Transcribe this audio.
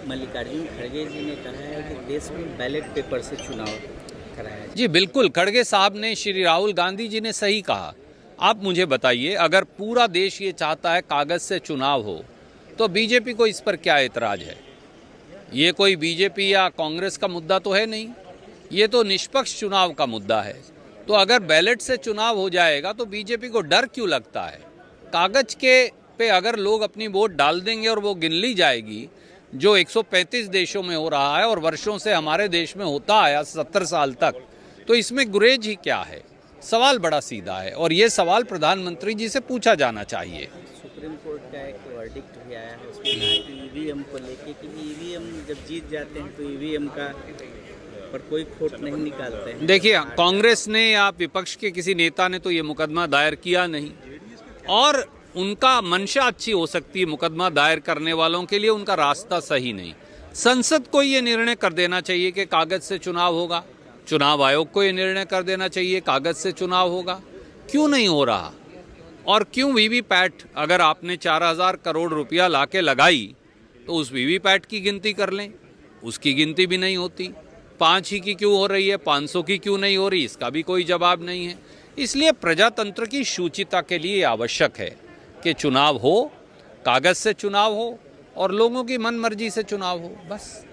मल्लिकार्जुन खड़गे जी ने कहा है कि देश में बैलेट पेपर से चुनाव कराया जाए। जी बिल्कुल, खड़गे साहब ने, श्री राहुल गांधी जी ने सही कहा। आप मुझे बताइए, अगर पूरा देश ये चाहता है कागज से चुनाव हो, तो बीजेपी को इस पर क्या एतराज है? ये कोई बीजेपी या कांग्रेस का मुद्दा तो है नहीं, ये तो निष्पक्ष चुनाव का मुद्दा है। तो अगर बैलेट से चुनाव हो जाएगा तो बीजेपी को डर क्यों लगता है? कागज के पे अगर लोग अपनी वोट डाल देंगे और वो गिन ली जाएगी, जो 135 देशों में हो रहा है और वर्षों से हमारे देश में होता आया 70 साल तक, तो इसमें गुरेज ही क्या है? सवाल बड़ा सीधा है और ये सवाल प्रधानमंत्री जी से पूछा जाना चाहिए। सुप्रीम कोर्ट का एक वर्डिक्ट भी आया है, उसमें कहा कि ईवीएम को लेके कि ईवीएम जब जीत जाते हैं तो ईवीएम का पर कोई खोट नहीं निकालते हैं। देखिए, कांग्रेस ने या विपक्ष के किसी नेता ने तो ये मुकदमा दायर किया नहीं, और उनका मंशा अच्छी हो सकती है मुकदमा दायर करने वालों के लिए, उनका रास्ता सही नहीं। संसद को ये निर्णय कर देना चाहिए कि कागज से चुनाव होगा, चुनाव आयोग को ये निर्णय कर देना चाहिए कागज से चुनाव होगा। क्यों नहीं हो रहा? और क्यों वीवीपैट, अगर आपने 4000 करोड़ रुपया लाके लगाई तो उस वीवीपैट की गिनती कर लें, उसकी गिनती भी नहीं होती। 5 ही की क्यों हो रही है, 500 की क्यों नहीं हो रही, इसका भी कोई जवाब नहीं है। इसलिए प्रजातंत्र की शुचिता के लिए आवश्यक है कि चुनाव हो, कागज से चुनाव हो और लोगों की मनमर्जी से चुनाव हो, बस।